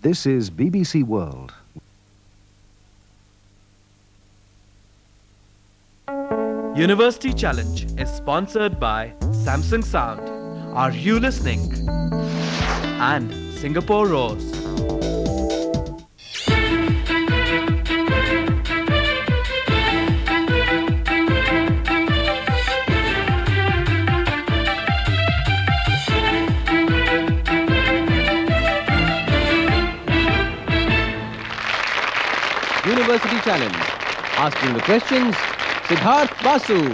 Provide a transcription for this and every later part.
This is BBC World. University Challenge is sponsored by Samsung Sound. Are you listening? And Singapore Rose. University Challenge. Asking the questions, Siddharth Basu.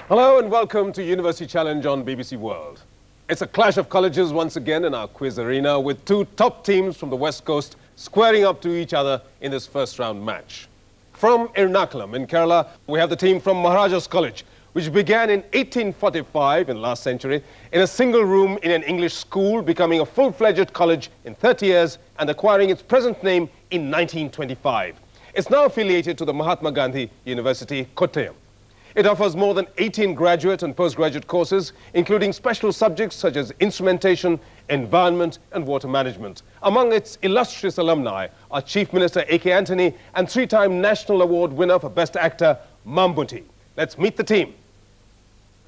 Hello and welcome to University Challenge on BBC World. It's a clash of colleges once again in our quiz arena with two top teams from the West Coast squaring up to each other in this first round match. From Ernakulam in Kerala, we have the team from Maharaja's College, which began in 1845 in the last century in a single room in an English school, becoming a full-fledged college in 30 years and acquiring its present name in 1925. It's now affiliated to the Mahatma Gandhi University, Kottayam. It offers more than 18 graduate and postgraduate courses, including special subjects such as instrumentation, environment and water management. Among its illustrious alumni are Chief Minister A.K. Antony and three-time National Award winner for Best Actor, Mammootty. Let's meet the team.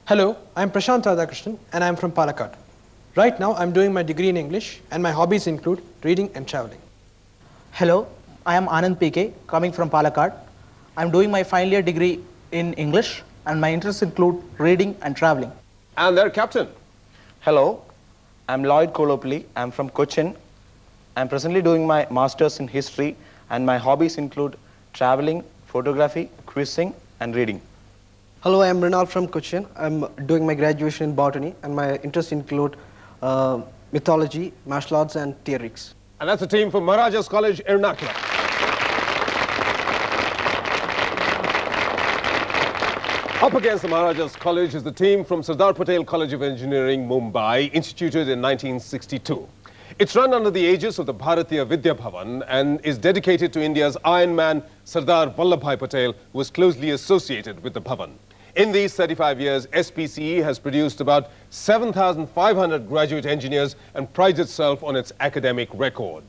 Hello, I'm Prashant Radhakrishnan and I'm from Palakkad. Right now I'm doing my degree in English and my hobbies include reading and traveling. Hello, I am Anand PK coming from Palakkad. I'm doing my final year degree in English and my interests include reading and traveling. And their captain. Hello, I'm Lloyd Kolopli. I'm from Cochin. I'm presently doing my masters in history and my hobbies include traveling, photography, quizzing and reading. Hello, I am Rinal from Cochin. I'm doing my graduation in botany and my interests include mythology, martial arts and theories. And that's the team from Maharaja's College, Ernakulam. Up against the Maharaja's College is the team from Sardar Patel College of Engineering, Mumbai, instituted in 1962. It's run under the aegis of the Bharatiya Vidya Bhavan and is dedicated to India's Iron Man, Sardar Vallabhbhai Patel, who was closely associated with the Bhavan. In these 35 years, SPCE has produced about 7,500 graduate engineers and prides itself on its academic record.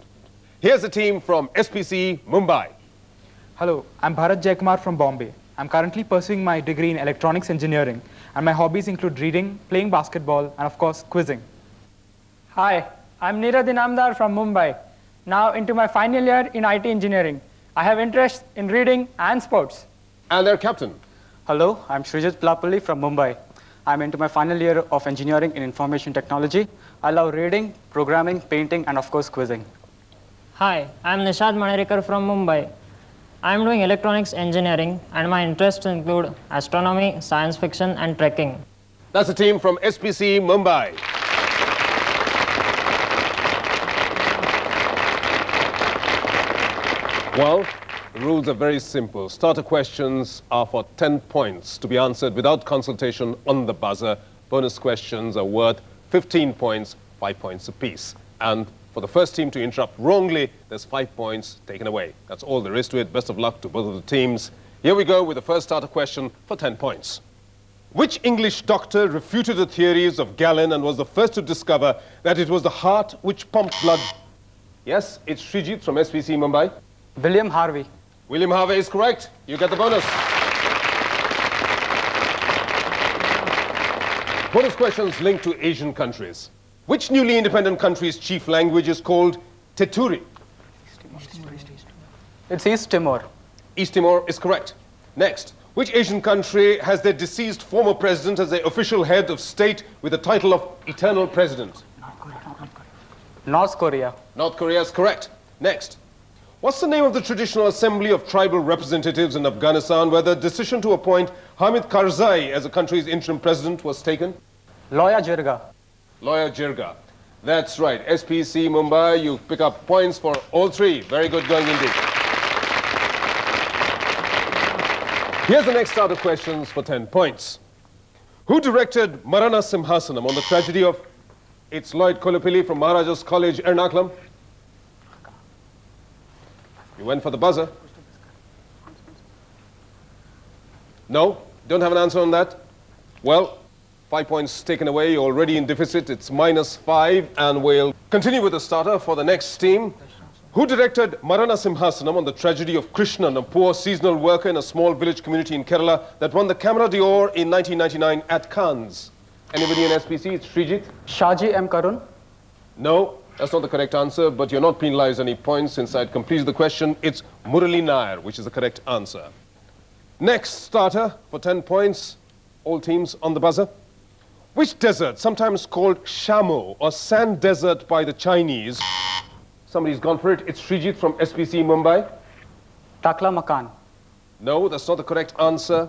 Here's the team from SPCE, Mumbai. Hello, I'm Bharat Jaikumar from Bombay. I'm currently pursuing my degree in electronics engineering and my hobbies include reading, playing basketball and of course quizzing. Hi, I'm Neeraj Inamdar from Mumbai. Now into my final year in IT engineering. I have interest in reading and sports. And their captain. Hello, I'm Srijit Plapalli from Mumbai. I'm into my final year of engineering in information technology. I love reading, programming, painting, and of course quizzing. Hi, I'm Nishad Manarikar from Mumbai. I'm doing electronics engineering and my interests include astronomy, science fiction, and trekking. That's the team from SPCE, Mumbai. Well, the rules are very simple. Starter questions are for 10 points to be answered without consultation on the buzzer. Bonus questions are worth 15 points, 5 points apiece. And for the first team to interrupt wrongly, there's 5 points taken away. That's all there is to it. Best of luck to both of the teams. Here we go with the first starter question for 10 points. Which English doctor refuted the theories of Galen and was the first to discover that it was the heart which pumped blood? Yes, it's Srijit from SPC Mumbai. William Harvey. William Harvey is correct. You get the bonus. Bonus questions linked to Asian countries. Which newly independent country's chief language is called Teturi? It's East Timor. East Timor is correct. Next, which Asian country has their deceased former president as their official head of state with the title of Eternal President? North Korea. North Korea is correct. Next, what's the name of the traditional assembly of tribal representatives in Afghanistan where the decision to appoint Hamid Karzai as the country's interim president was taken? Loya Jirga. Loya Jirga. That's right. SPC Mumbai, you pick up points for all three. Very good going indeed. Here's the next starter questions for 10 points. Who directed Marana Simhasanam on the tragedy of... It's Lloyd Kolopili from Maharaja's College, Ernakulam. You went for the buzzer. No? Don't have an answer on that? Well, 5 points taken away, you're already in deficit. It's -5, and we'll continue with the starter for the next team. Who directed Marana Simhasanam on the tragedy of Krishnan, a poor seasonal worker in a small village community in Kerala that won the Camera d'Or in 1999 at Cannes? Anybody in SPC? It's Srijit. Shaji M. Karun. No, that's not the correct answer, but you're not penalized any points since I'd completed the question. It's Murali Nair, which is the correct answer. Next starter for 10 points. All teams on the buzzer. Which desert, sometimes called Shamo or sand desert by the Chinese? Somebody's gone for it. It's Srijit from SPCE Mumbai. Takla Makan. No, that's not the correct answer.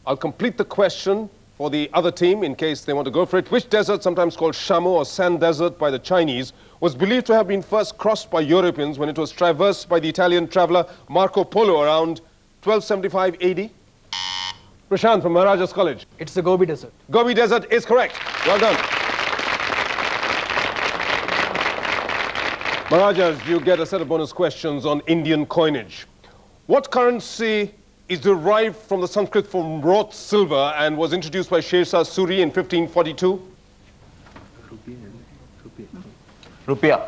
I'll complete the question for the other team in case they want to go for it. Which desert, sometimes called Shamo or sand desert by the Chinese, was believed to have been first crossed by Europeans when it was traversed by the Italian traveler Marco Polo around 1275 AD? Prashant from Maharaja's College. It's the Gobi Desert. Gobi Desert is correct. Well done. Maharajas, you get a set of bonus questions on Indian coinage. What currency is derived from the Sanskrit form wrought silver and was introduced by Sher Shah Suri in 1542? Rupiah.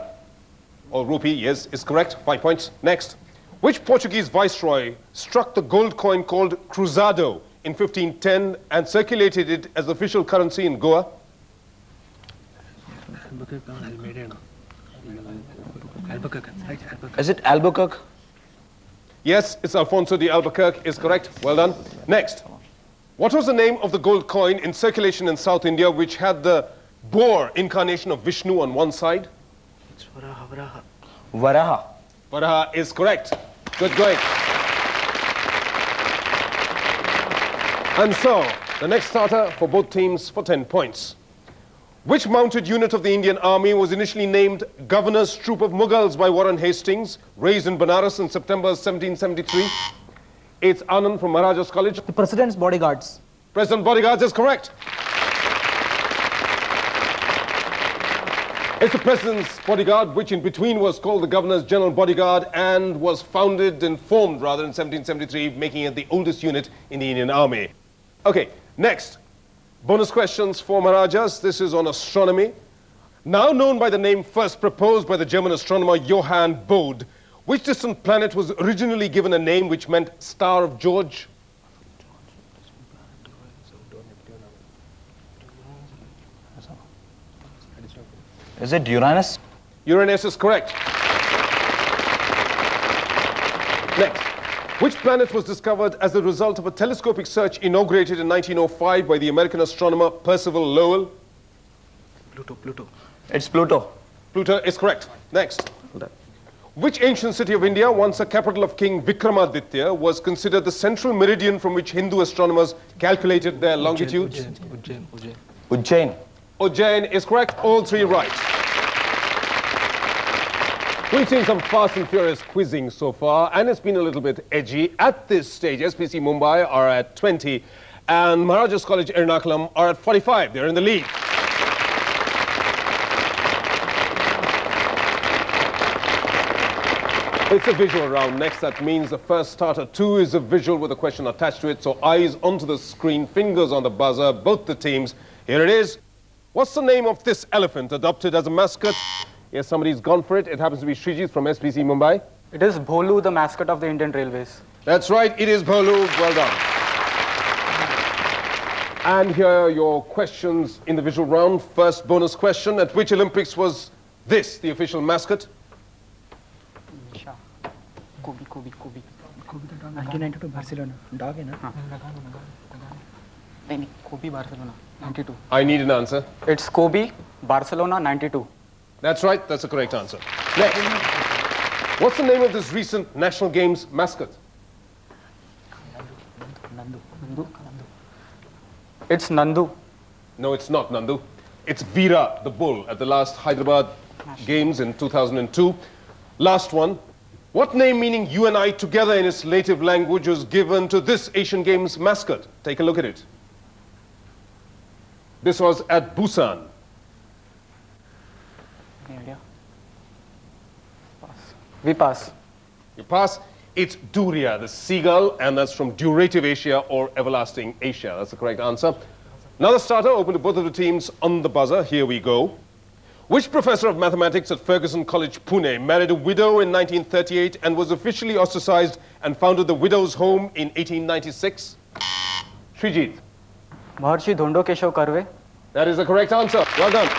Or rupee, yes, is correct. 5 points. Next. Which Portuguese viceroy struck the gold coin called cruzado in 1510 and circulated it as official currency in Goa? Is it Albuquerque? Yes, it's Alfonso de Albuquerque is correct. Well done. Next. What was the name of the gold coin in circulation in South India which had the boar incarnation of Vishnu on one side? It's Varaha. Varaha. Varaha is correct. Good going. And so, the next starter for both teams for 10 points. Which mounted unit of the Indian Army was initially named Governor's Troop of Mughals by Warren Hastings, raised in Banaras in September 1773? It's Anand from Maharaja's College. The President's Bodyguards. President Bodyguards is correct. It's the President's Bodyguard, which in between was called the Governor's General Bodyguard and was formed in 1773, making it the oldest unit in the Indian Army. Okay, next. Bonus questions for Maharajas. This is on astronomy. Now known by the name first proposed by the German astronomer Johann Bode, which distant planet was originally given a name which meant Star of George? Is it Uranus? Uranus is correct. Next. Which planet was discovered as a result of a telescopic search inaugurated in 1905 by the American astronomer Percival Lowell? Pluto. It's Pluto. Pluto is correct. Next. Which ancient city of India, once a capital of King Vikramaditya, was considered the central meridian from which Hindu astronomers calculated their longitudes? Ujjain. Ujjain is correct. All three right. We've seen some fast and furious quizzing so far, and it's been a little bit edgy. At this stage, SPC Mumbai are at 20, and Maharaja's College Ernakulam are at 45. They're in the lead. It's a visual round next. That means the first starter 2 is a visual with a question attached to it. So eyes onto the screen, fingers on the buzzer, both the teams. Here it is. What's the name of this elephant adopted as a mascot? Yes, somebody's gone for it. It happens to be Srijit from SPC Mumbai. It is Bholu, the mascot of the Indian Railways. That's right. It is Bholu. Well done. And here are your questions in the visual round. First bonus question. At which Olympics was this the official mascot? Kobe. 1992 Barcelona. Dog, Kobe, Barcelona, 92. I need an answer. It's Kobe, Barcelona, 92. That's right. That's the correct answer. Next. What's the name of this recent National Games mascot? It's Nandu. No, it's not Nandu. It's Veera, the bull, at the last Hyderabad Games in 2002. Last one. What name meaning you and I together in its native language was given to this Asian Games mascot? Take a look at it. This was at Busan. We pass. You pass. It's Durya, the seagull, and that's from Durative Asia or Everlasting Asia. That's the correct answer. Another starter open to both of the teams on the buzzer. Here we go. Which professor of mathematics at Ferguson College, Pune, married a widow in 1938 and was officially ostracized and founded the Widows' Home in 1896? Srijit. Maharshi Dhondo Keshav Karve. That is the correct answer. Well done.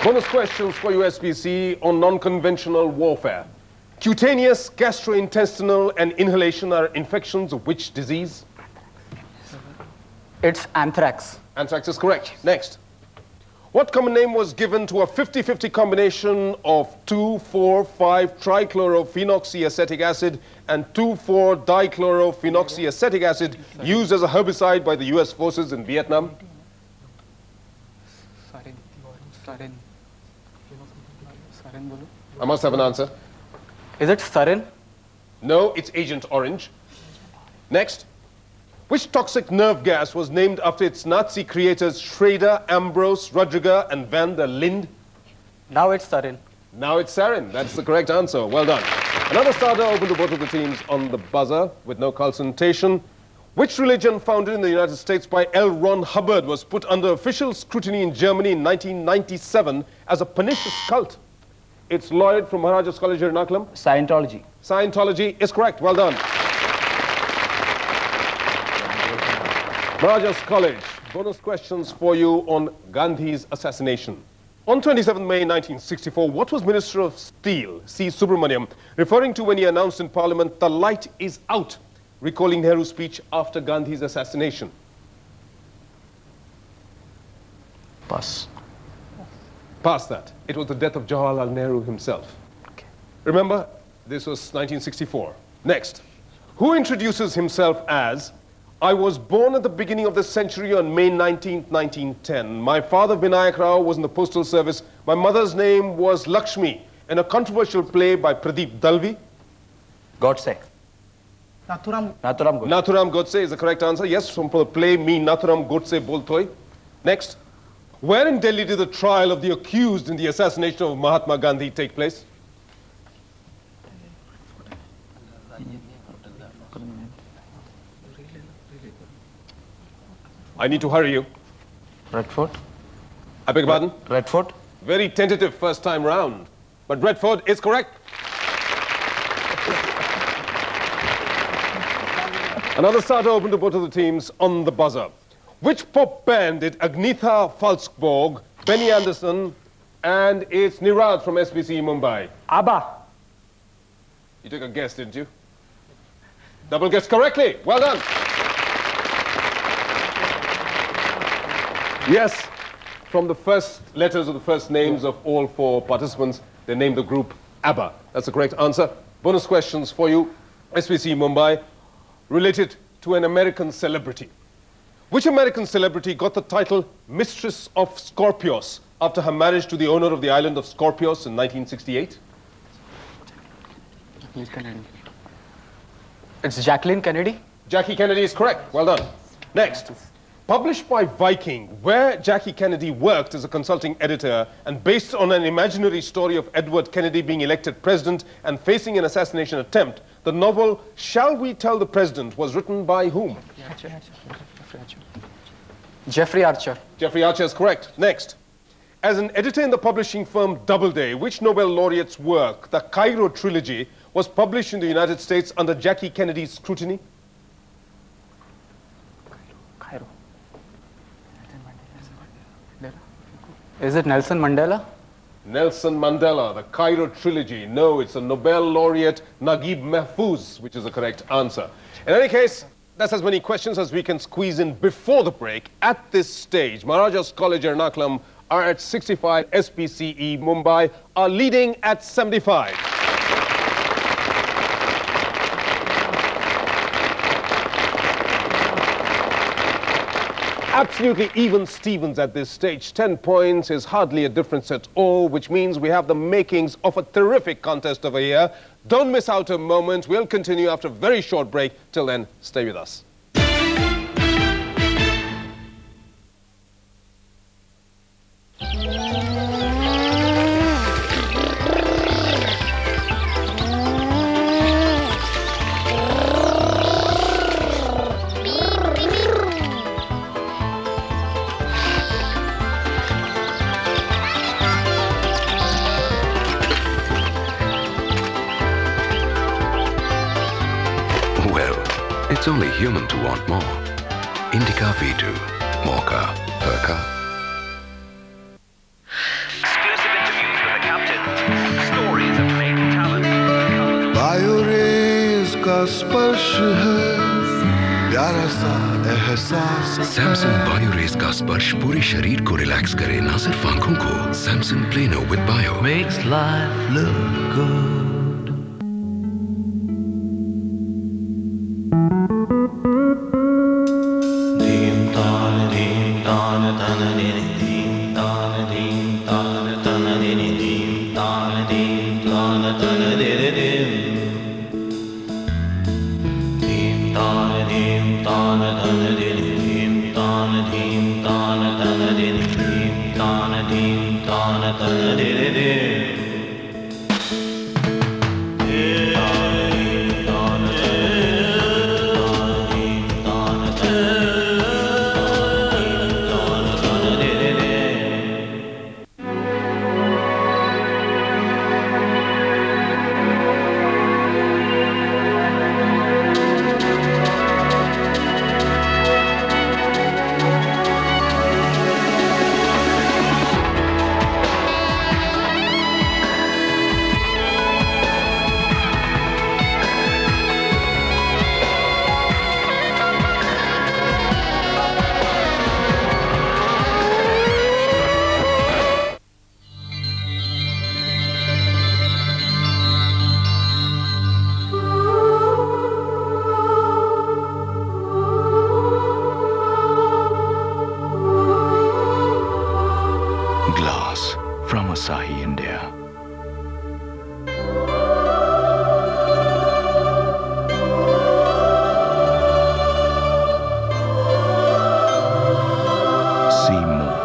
Bonus questions for you, SPCE, on non-conventional warfare. Cutaneous, gastrointestinal, and inhalation are infections of which disease? It's anthrax. Anthrax is correct. Next. What common name was given to a 50-50 combination of 2,4,5-trichlorophenoxyacetic acid and 2,4-dichlorophenoxyacetic acid used as a herbicide by the US forces in Vietnam? I must have an answer. Is it sarin? No, it's Agent Orange. Next. Which toxic nerve gas was named after its Nazi creators Schrader, Ambrose, Rodriguez, and van der Linde? Now it's sarin. Now it's sarin. That's the correct answer. Well done. Another starter open to both of the teams on the buzzer with no concentration. Which religion founded in the United States by L. Ron Hubbard was put under official scrutiny in Germany in 1997 as a pernicious cult? It's Lloyd from Maharaja's College, Ernakulam. Scientology. Scientology is correct. Well done. Maharaja's College, bonus questions for you on Gandhi's assassination. On 27 May 1964, what was Minister of Steel, C. Subramaniam, referring to when he announced in Parliament, "The light is out," recalling Nehru's speech after Gandhi's assassination? Pass. Past that. It was the death of Jawaharlal Nehru himself. Okay. Remember, this was 1964. Next. Who introduces himself as, "I was born at the beginning of the century on May 19th, 1910. My father, Vinayak Rao, was in the postal service. My mother's name was Lakshmi," in a controversial play by Pradeep Dalvi? Godse. Nathuram. Nathuram Godse. Nathuram Godse is the correct answer. Yes, from the play Me Nathuram Godse Boltoi. Next. Where in Delhi did the trial of the accused in the assassination of Mahatma Gandhi take place? I need to hurry you. Red Fort. I beg your pardon? Red Fort. Very tentative first time round. But Red Fort is correct. Another starter open to both of the teams on the buzzer. Which pop band did Agnetha Falskborg, Benny Anderson, and it's Nirad from SPCE Mumbai? ABBA. You took a guess, didn't you? Double guess correctly. Well done. Yes, from the first letters of the first names of all four participants, they named the group ABBA. That's the correct answer. Bonus questions for you. SPCE Mumbai, related to an American celebrity. Which American celebrity got the title Mistress of Scorpios after her marriage to the owner of the island of Scorpios in 1968? It's Jacqueline Kennedy. Jackie Kennedy is correct. Well done. Next. Published by Viking, where Jackie Kennedy worked as a consulting editor and based on an imaginary story of Edward Kennedy being elected president and facing an assassination attempt, the novel Shall We Tell the President was written by whom? Jeffrey Archer. Jeffrey Archer is correct. Next. As an editor in the publishing firm Doubleday, which Nobel laureate's work, the Cairo Trilogy, was published in the United States under Jackie Kennedy's scrutiny? Cairo. Is it Nelson Mandela? Nelson Mandela, the Cairo Trilogy. No, it's a Nobel laureate, Naguib Mahfouz, which is the correct answer. In any case, that's as many questions as we can squeeze in before the break. At this stage, Maharaja's College, Ernakulam are at 65, SPCE, Mumbai are leading at 75. Absolutely even Stevens at this stage. 10 points is hardly a difference at all, which means we have the makings of a terrific contest over here. Don't miss out a moment. We'll continue after a very short break. Till then, stay with us. human to want more. Indica V2. More car, per car. Exclusive interviews with the captains. Stories of maiden talent. बायोरेज का स्पर्श है प्यारा सा एहसास Samsung बायोरेज का स्पर्श पूरे शरीर को रिलैक्स करे, ना सिर्फ आंखों को. Samsung plano with bio Makes life look good. Glass from Asahi, India. See more.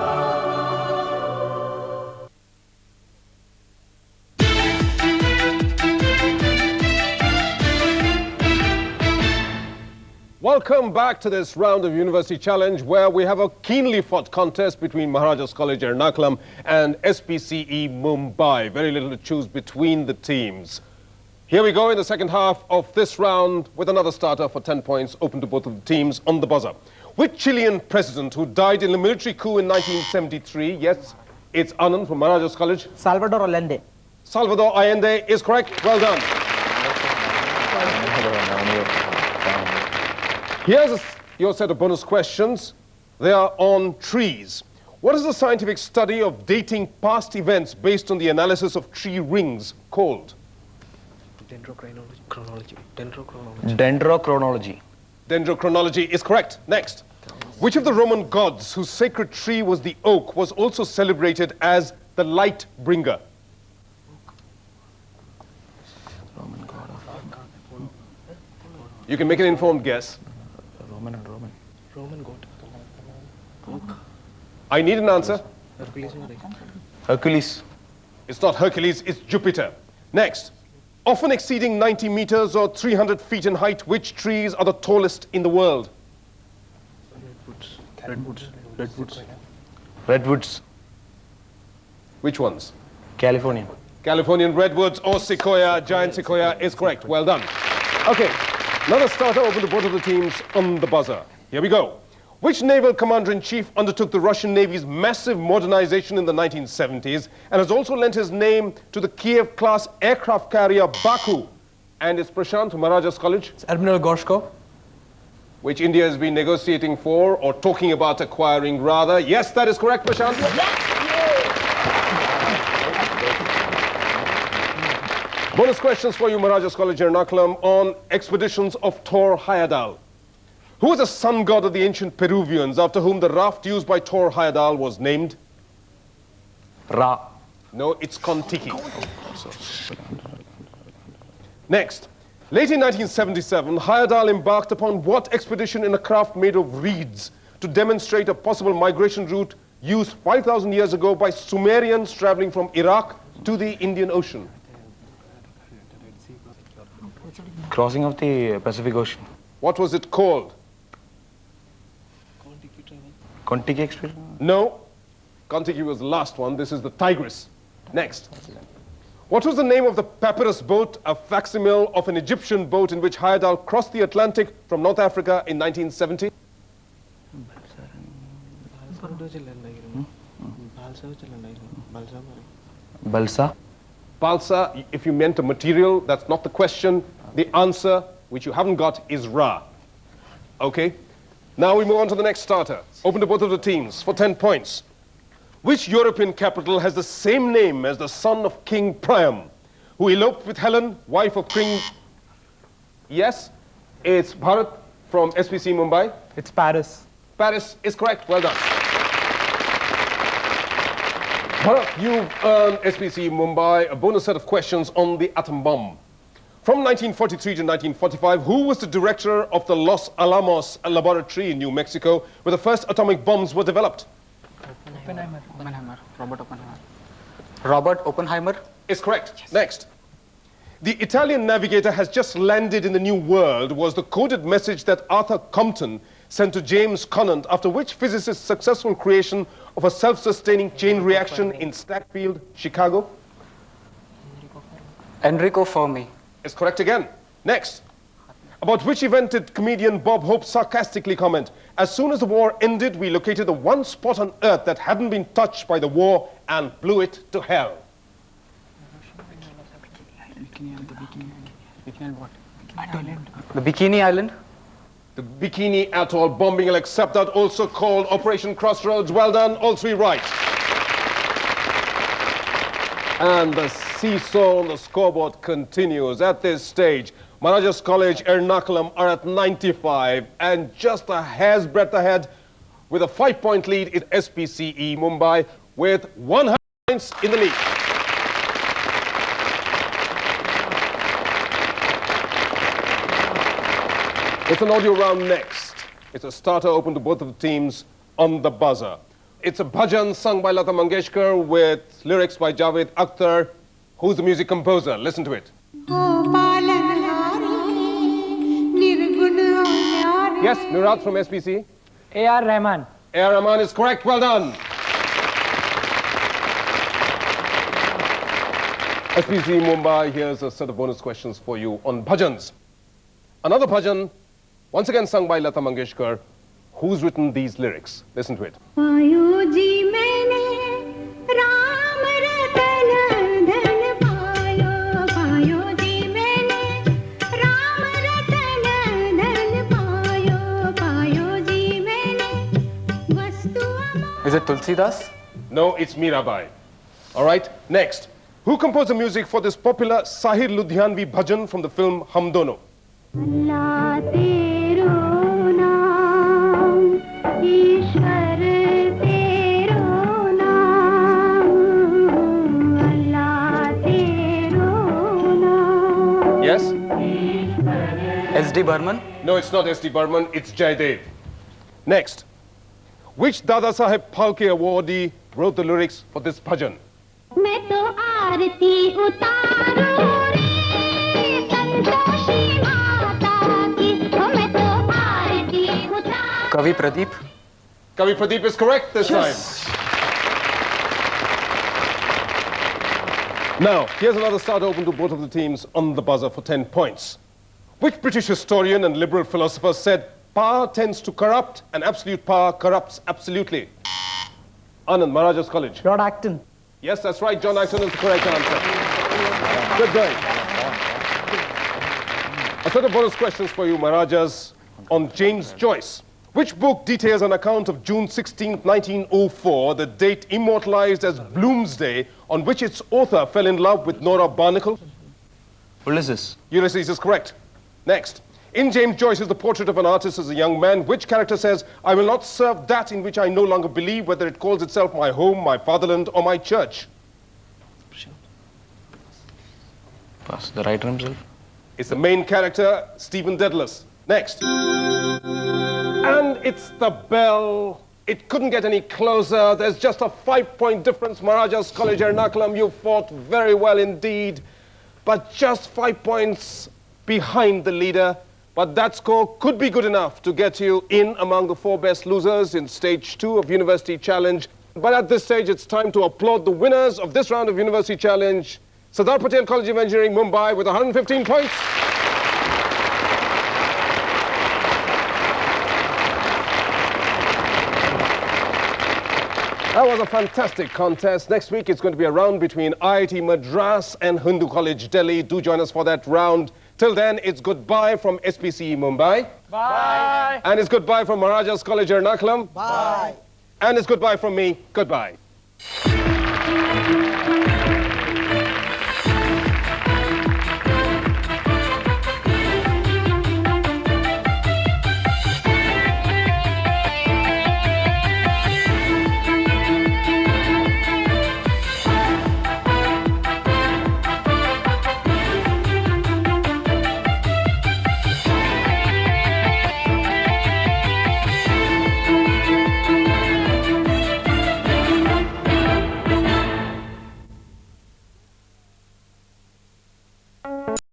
Welcome back to this round of University Challenge, where we have a keenly fought contest between Maharaja's College Ernakulam and SPCE Mumbai. Very little to choose between the teams. Here we go in the second half of this round with another starter for 10 points open to both of the teams on the buzzer. Which Chilean president who died in a military coup in 1973? Yes, it's Anand from Maharaja's College. Salvador Allende. Salvador Allende is correct. Well done. Here's your set of bonus questions. They are on trees. What is the scientific study of dating past events based on the analysis of tree rings called? Dendrochronology. Dendrochronology. Dendrochronology is correct. Next. Which of the Roman gods whose sacred tree was the oak was also celebrated as the light bringer? Roman god of... You can make an informed guess. Roman and Roman. Roman god. I need an answer. Hercules. It's not Hercules, it's Jupiter. Next. Often exceeding 90 meters or 300 feet in height, which trees are the tallest in the world? Redwoods. Which ones? Californian. Californian redwoods or sequoia, giant sequoia is correct. Well done. Okay, another starter open to both of the teams on the buzzer. Here we go. Which naval commander-in-chief undertook the Russian Navy's massive modernization in the 1970s and has also lent his name to the Kiev-class aircraft carrier Baku? And it's Prashant from Maharaja's College. It's Admiral Gorshkov. Which India has been negotiating for or talking about acquiring rather. Yes, that is correct, Prashant. Bonus questions for you, Maharaja's College Ernakulam, on expeditions of Thor Heyerdahl. Who was the sun god of the ancient Peruvians after whom the raft used by Thor Heyerdahl was named? Ra. No, it's Kontiki. Next. Late in 1977, Heyerdahl embarked upon what expedition in a craft made of reeds to demonstrate a possible migration route used 5,000 years ago by Sumerians traveling from Iraq to the Indian Ocean? Crossing of the Pacific Ocean. What was it called? Kontiki expedition? No. Kontiki was the last one. This is the Tigris. Next. What was the name of the papyrus boat, a facsimile of an Egyptian boat in which Hayadal crossed the Atlantic from North Africa in 1970? Balsa. Balsa, if you meant a material, that's not the question. The answer, which you haven't got, is Ra. Okay? Now we move on to the next starter. Open to both of the teams for 10 points. Which European capital has the same name as the son of King Priam, who eloped with Helen, wife of King... Yes? It's Bharat from SPCE Mumbai. It's Paris. Paris is correct. Well done. Bharat, you've earned SPCE Mumbai a bonus set of questions on the atom bomb. From 1943 to 1945, who was the director of the Los Alamos laboratory in New Mexico, where the first atomic bombs were developed? Oppenheimer. Robert Oppenheimer. Robert Oppenheimer? Is correct. Yes. Next. The Italian navigator has just landed in the New World was the coded message that Arthur Compton sent to James Conant, after which physicist's successful creation of a self-sustaining chain reaction in Stackfield, Chicago? Enrico Fermi. Is correct again. Next. About which event did comedian Bob Hope sarcastically comment, "As soon as the war ended, we located the one spot on Earth that hadn't been touched by the war and blew it to hell"? The Bikini Island. The Bikini Atoll bombing, I'll accept that, also called Operation Crossroads. Well done, all three right. And the seesaw on the scoreboard continues. At this stage, Maharaja's College, Ernakulam are at 95, and just a hair's breadth ahead with a 5-point lead is SPCE Mumbai with 100 points in the lead. It's an audio round next. It's a starter open to both of the teams on the buzzer. It's a bhajan sung by Lata Mangeshkar with lyrics by Javed Akhtar. Who's the music composer? Listen to it. Yes, Nurad from SPC. A.R. Rahman. A.R. Rahman is correct. Well done. SPC Mumbai, here's a set of bonus questions for you on bhajans. Another bhajan, once again sung by Lata Mangeshkar. Who's written these lyrics? Listen to it. Is it Tulsidas? No, it's Mirabai. All right, next. Who composed the music for this popular Sahir Ludhianvi bhajan from the film Hum Dono? Yes? S.D. Burman? No, it's not S.D. Burman, it's Jaydev. Next. Which Dada Saheb Phalke awardee wrote the lyrics for this bhajan? Kavi Pradeep? Kavi Pradeep is correct this time. Now, here's another start open to both of the teams on the buzzer for 10 points. Which British historian and liberal philosopher said, "Power tends to corrupt, and absolute power corrupts absolutely"? Anand, Maharaja's College. Lord Acton. Yes, that's right. John Acton is the correct answer. Good going. A set of bonus questions for you, Maharajas, on James Joyce. Which book details an account of June 16, 1904, the date immortalized as Bloomsday, on which its author fell in love with Nora Barnacle? Ulysses. Ulysses is correct. Next. In James Joyce's The Portrait of an Artist as a Young Man, which character says, "I will not serve that in which I no longer believe, whether it calls itself my home, my fatherland, or my church"? Pass. The writer himself. It's the main character, Stephen Dedalus. Next. And it's the bell. It couldn't get any closer. There's just a 5-point difference. Maharaja's College, Ernakulam, you fought very well indeed. But just 5 points behind the leader. But that score could be good enough to get you in among the 4 best losers in stage 2 of University Challenge. But at this stage, it's time to applaud the winners of this round of University Challenge. Sardar Patel College of Engineering, Mumbai, with 115 points. That was a fantastic contest. Next week, it's going to be a round between IIT Madras and Hindu College, Delhi. Do join us for that round. Till then, it's goodbye from SPCE, Mumbai. Bye. And it's goodbye from Maharaja's College, Ernakulam. Bye. And it's goodbye from me. Goodbye.